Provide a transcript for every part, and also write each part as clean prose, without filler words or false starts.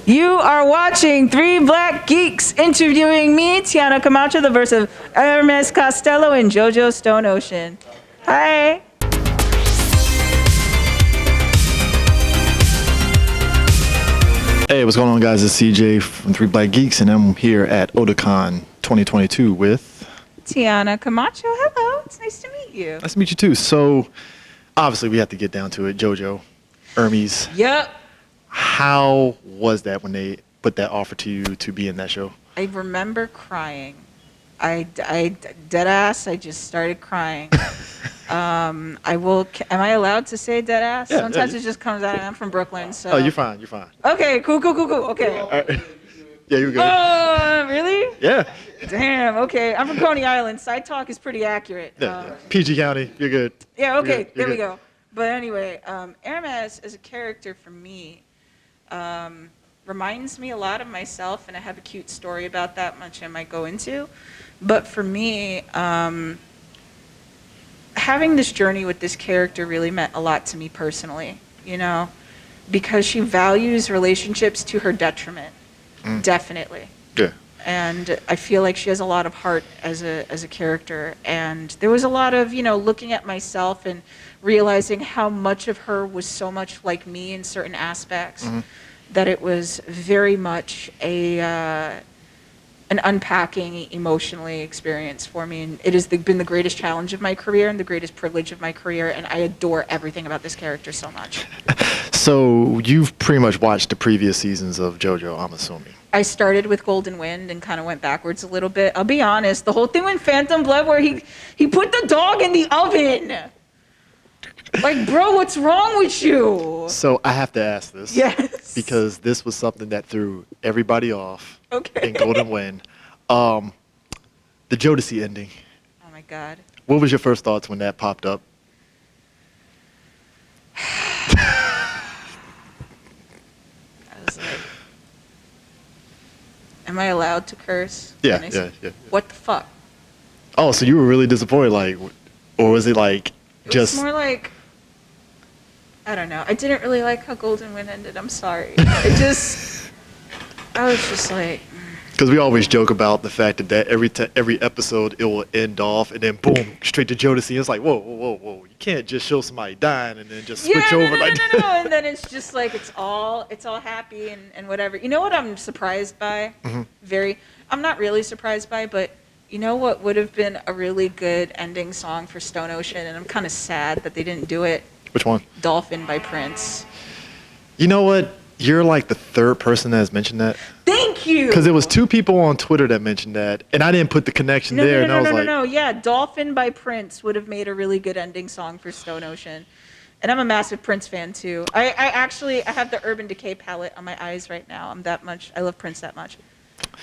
You are watching Three Black Geeks interviewing me, Tiana Camacho, the verse of Ermes Costello and JoJo Stone Ocean. Hi. Hey, what's going on, guys? It's CJ from Three Black Geeks, and I'm here at Otakon 2022 with Tiana Camacho. Hello. It's nice to meet you. Nice to meet you too. So, obviously, we have to get down to it. JoJo, Ermes. Yep. How was that when they put that offer to you to be in that show? I remember crying. I dead ass. I just started crying. Am I allowed to say dead ass? Yeah, Sometimes yeah. it just comes out. I'm from Brooklyn, so. Oh, you're fine. You're fine. Okay, cool. Okay. All right. Yeah, you're good. Oh, really? Yeah. Damn. Okay, I'm from Coney Island. Side talk is pretty accurate. Yeah. PG County. You're good. Yeah. Okay. You're There we good. go. But anyway, Ermes as a character for me reminds me a lot of myself, and I have a cute story about that, much I might go into. But for me, having this journey with this character really meant a lot to me personally, you know, because she values relationships to her detriment, definitely. Yeah. And I feel like she has a lot of heart as a character. And there was a lot of, looking at myself and realizing how much of her was so much like me in certain aspects, that it was very much an unpacking emotionally experience for me. And it has been the greatest challenge of my career and the greatest privilege of my career. And I adore everything about this character so much. So you've pretty much watched the previous seasons of JoJo, I'm assuming. I started with Golden Wind and kind of went backwards a little bit. I'll be honest, the whole thing with Phantom Blood where he put the dog in the oven. Like, bro, what's wrong with you? So I have to ask this. Yes. Because this was something that threw everybody off Okay. in Golden Wind. The Jodeci ending. Oh my God. What was your first thoughts when that popped up? I was like, am I allowed to curse? Yeah, And I said, yeah. What the fuck? Oh, so you were really disappointed, like, or was it like It just? was more like, I don't know. I didn't really like how Golden Wind ended. I'm sorry. I was just like, Because we always joke about the fact that every episode it will end off and then boom, straight to Jodeci. It's like whoa! You can't just show somebody dying and then just switch over like no. And then it's just like it's all happy and whatever. You know what I'm surprised by? I'm not really surprised by, but you know what would have been a really good ending song for Stone Ocean, and I'm kind of sad that they didn't do it. Which one? Dolphin by Prince. You know what? You're like the third person that has mentioned that. Thank you. Because there was two people on Twitter that mentioned that, and I didn't put the connection there. And I was like, No. Yeah, Dolphin by Prince would have made a really good ending song for Stone Ocean. And I'm a massive Prince fan too. I have the Urban Decay palette on my eyes right now. I love Prince that much.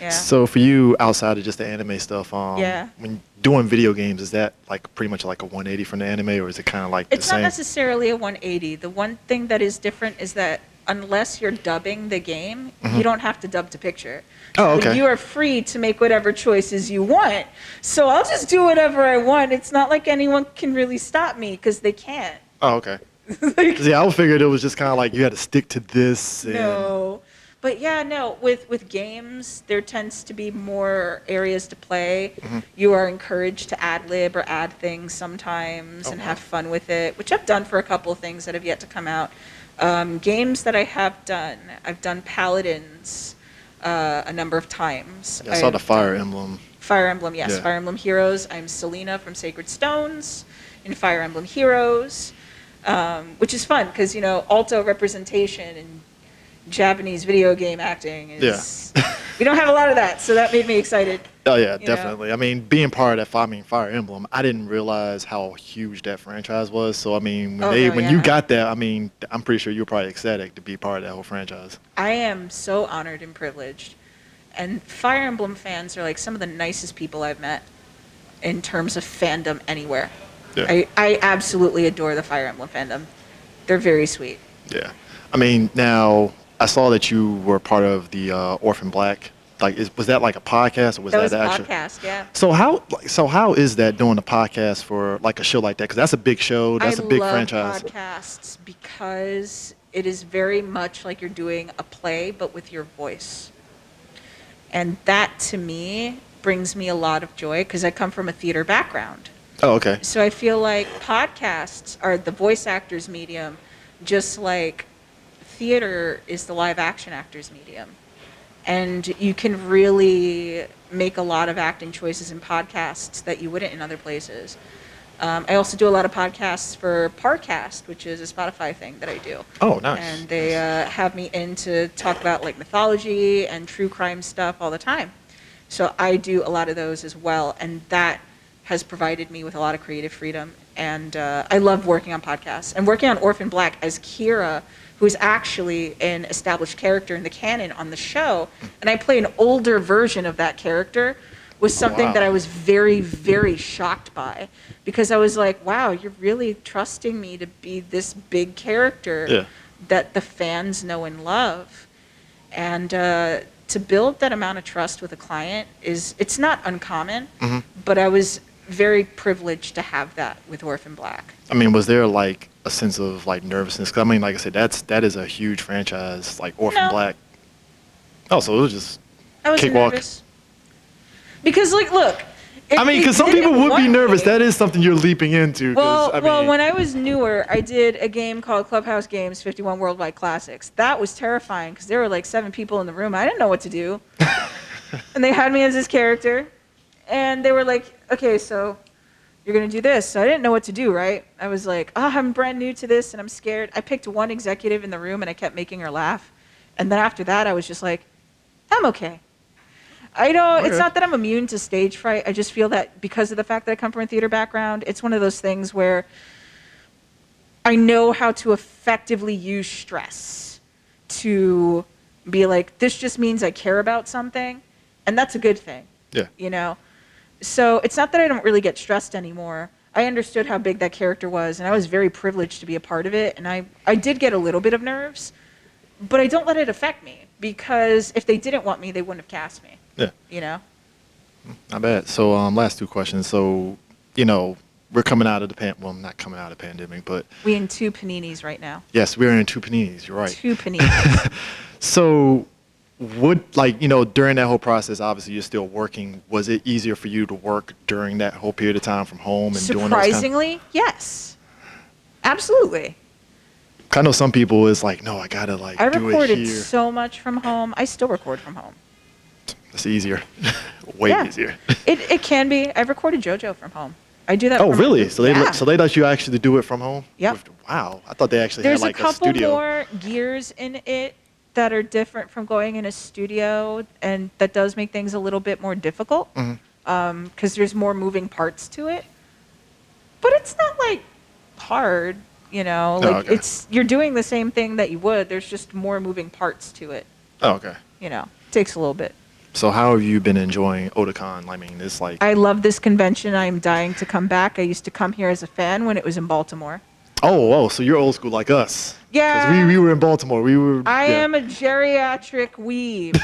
Yeah. So for you, outside of just the anime stuff, Yeah. when doing video games, is that like pretty much like a 180 from the anime, or is it kind of like the It's same? not necessarily a 180. The one thing that is different is that unless you're dubbing the game, you don't have to dub to picture. Oh, okay. You are free to make whatever choices you want. So I'll just do whatever I want. It's not like anyone can really stop me because they can't. Oh, okay. Like, See, I figured it was just kind of like you had to stick to this. And no. But yeah, no, with games, there tends to be more areas to play. You are encouraged to ad-lib or add things sometimes and have fun with it, which I've done for a couple of things that have yet to come out. Games that I have done, I've done Paladins a number of times. Yeah, I saw the Fire Emblem. Fire Emblem, yes. Yeah. Fire Emblem Heroes. I'm Selena from Sacred Stones in Fire Emblem Heroes, which is fun because, alto representation and Japanese video game acting is... Yeah. We don't have a lot of that, so that made me excited. Oh, yeah, You definitely. I mean, being part of that Fire Emblem, I didn't realize how huge that franchise was. So, I mean, when you got that, I mean, I'm pretty sure you were probably ecstatic to be part of that whole franchise. I am so honored and privileged. And Fire Emblem fans are like some of the nicest people I've met in terms of fandom anywhere. Yeah. I absolutely adore the Fire Emblem fandom. They're very sweet. Yeah. I mean, now, I saw that you were part of the Orphan Black. Like, was that like a podcast, or was that was the a actual podcast, yeah. So how is that doing a podcast for like a show like that? Because that's a big show. That's a big franchise. I love podcasts because It is very much like you're doing a play, but with your voice. And that, to me, brings me a lot of joy because I come from a theater background. Oh, okay. So I feel like podcasts are the voice actor's medium, just like theater is the live action actor's medium. And you can really make a lot of acting choices in podcasts that you wouldn't in other places. I also do a lot of podcasts for Parcast, which is a Spotify thing that I do. Oh, nice. And they have me in to talk about like mythology and true crime stuff all the time. So I do a lot of those as well, and that has provided me with a lot of creative freedom. And I love working on podcasts. And working on Orphan Black as Kira, who is actually an established character in the canon on the show, and I play an older version of that character, was something that I was very, very shocked by. Because I was like, wow, you're really trusting me to be this big character that the fans know and love. And to build that amount of trust with a client it's not uncommon, but I was very privileged to have that with Orphan Black. I mean, was there like a sense of like nervousness? 'Cause I mean, like I said, that is a huge franchise, like Orphan Black. Oh, so it was just I was cakewalk. nervous. Because, like, look. I mean, because some people would be nervous. That is something you're leaping into. Well, when I was newer, I did a game called Clubhouse Games 51 Worldwide Classics. That was terrifying because there were like 7 people in the room. I didn't know what to do. And they had me as this character. And they were like, okay, so you're going to do this. So I didn't know what to do, right? I was like, I'm brand new to this and I'm scared. I picked one executive in the room and I kept making her laugh. And then after that, I was just like, I'm okay. It's not that I'm immune to stage fright. I just feel that because of the fact that I come from a theater background, it's one of those things where I know how to effectively use stress to be like, this just means I care about something, and that's a good thing. Yeah. You know? So it's not that I don't really get stressed anymore. I understood how big that character was, and I was very privileged to be a part of it, and I did get a little bit of nerves, but I don't let it affect me, because if they didn't want me, they wouldn't have cast me. Yeah. You know? Not bad. So, last 2 questions. So, we're coming out of the well, not coming out of the pandemic, but We in 2 paninis right now. yes, we're in 2 paninis. You're right. 2 paninis. So, during that whole process, obviously you're still working. Was it easier for you to work during that whole period of time from home and doing those Surprisingly, yes. Absolutely. I know some people is like, no, I gotta do it here. I recorded so much from home. I still record from home. It's easier. Way easier. It can be. I've recorded JoJo from home. I do that. Oh, really? So they yeah. let you actually do it from home? Yep. Wow. I thought they actually There's had like a a studio. couple more gears in it that are different from going in a studio, and that does make things a little bit more difficult because there's more moving parts to it. But it's not like hard, okay. You're doing the same thing that you would. There's just more moving parts to it. Oh, okay. Takes a little bit. So how have you been enjoying Otakon? I mean, it's like... I love this convention. I'm dying to come back. I used to come here as a fan when it was in Baltimore. Oh, so you're old school like us. Yeah. Because we were in Baltimore. I am a geriatric weeb.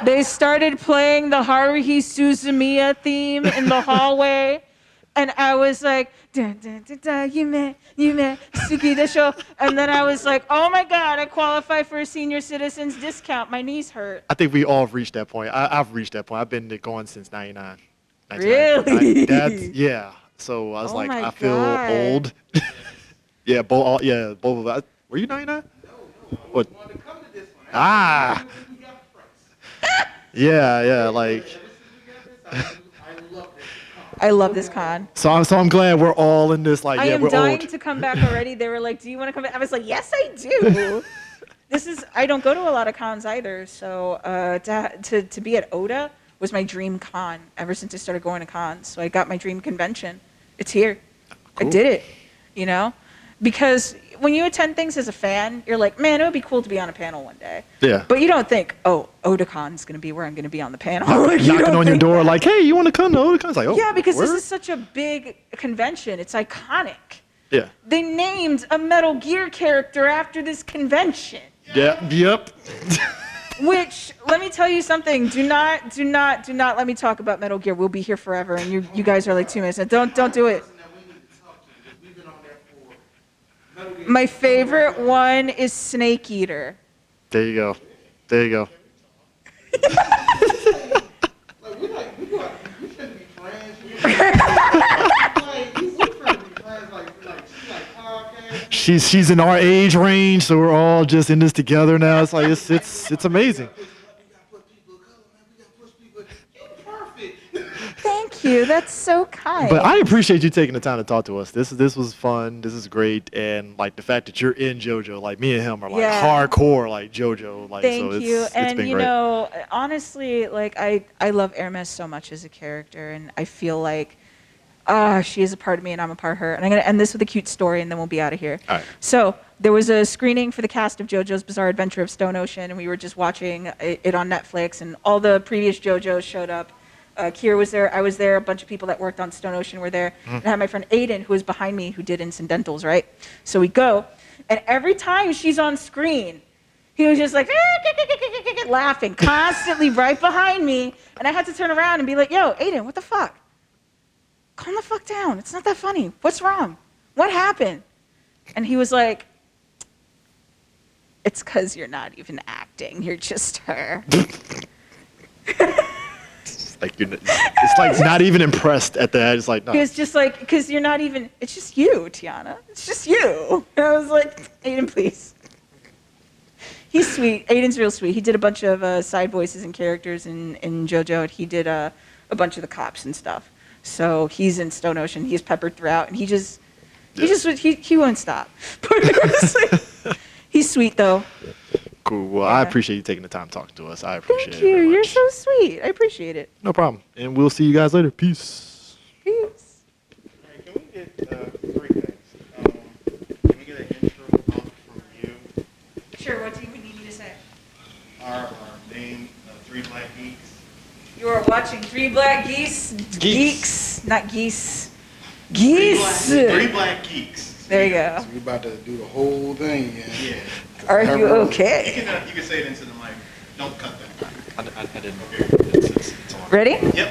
They started playing the Haruhi Suzumiya theme in the hallway, and I was like, dun, dun, dun, dun, yume, suki desho. And then I was like, oh my God, I qualify for a senior citizens discount. My knees hurt. I think we all have reached that point. I've reached that point. I've been going since 99. Really? Yeah. So I was like, I feel God. old. Yeah, both of us. Were you 99? No. What? I wanted to come to this one. Ah. Yeah, like... I love this con. So I'm glad we're all in this, like, I am we're dying old. to come back already. They were like, do you want to come back? I was like, yes, I do. I don't go to a lot of cons either. So to be at Oda was my dream con ever since I started going to cons. So I got my dream convention. It's here. Cool. I did it, because when you attend things as a fan, you're like, man, it would be cool to be on a panel one day. Yeah. But you don't think, oh, Otacon's going to be where I'm going to be on the panel. Knocking on your door like, hey, you want to come to Otakon? It's like, oh, yeah, because word? this is such a big convention. It's iconic. Yeah. They named a Metal Gear character after this convention. Yeah. Yep. Which, let me tell you something. Do not let me talk about Metal Gear. We'll be here forever, and you guys are like 2 minutes. Don't do it. My favorite one is Snake Eater. There you go. There you go. Like we shouldn't be friends. We trying to be friends. Like podcast. She's in our age range, so we're all just in this together now. It's like it's amazing. We gotta put people of color, man. We gotta push people. You're perfect. Thank you. That's so kind. But I appreciate you taking the time to talk to us. This was fun. This is great, and like the fact that you're in JoJo, like me and him are like hardcore like JoJo. Like Thank so you. it's And been you great. know, honestly, like I love Ermes so much as a character, and I feel like she is a part of me and I'm a part of her. And I'm gonna end this with a cute story, and then we'll be out of here. All right. So there was a screening for the cast of JoJo's Bizarre Adventure of Stone Ocean, and we were just watching it on Netflix, and all the previous JoJos showed up. Kier was there, I was there, a bunch of people that worked on Stone Ocean were there. And I had my friend Aiden, who was behind me, who did incidentals, right? So we go, and every time she's on screen, he was just like, laughing constantly right behind me. And I had to turn around and be like, yo, Aiden, what the fuck? Calm the fuck down. It's not that funny. What's wrong? What happened? And he was like, it's because you're not even acting. You're just her. It's like not even impressed at that. It's like no. He was just like, because you're not even, it's just you, Tiana. It's just you. And I was like, Aiden, please. He's sweet. Aiden's real sweet. He did a bunch of side voices and characters in JoJo, and he did a bunch of the cops and stuff. So he's in Stone Ocean. He's peppered throughout, and he won't stop. But he's sweet, though. Cool. Well, I appreciate you taking the time talking to us. I appreciate Thank it. you. Very You're much. so sweet. I appreciate it. No problem. And we'll see you guys later. Peace. Peace. Hey, can we get 3 things? Can we get an intro from you? Sure. What do you need me to say? Our name, 3 Black Geeks. You are watching 3 Black Geese. Geeks, not geese. 3 Geese. Black Geeks. There you go. So we about to do the whole thing, yeah. Yeah. Are you okay? You can say it into the mic. Don't cut that. I didn't. Okay. It's on. Ready? Yep.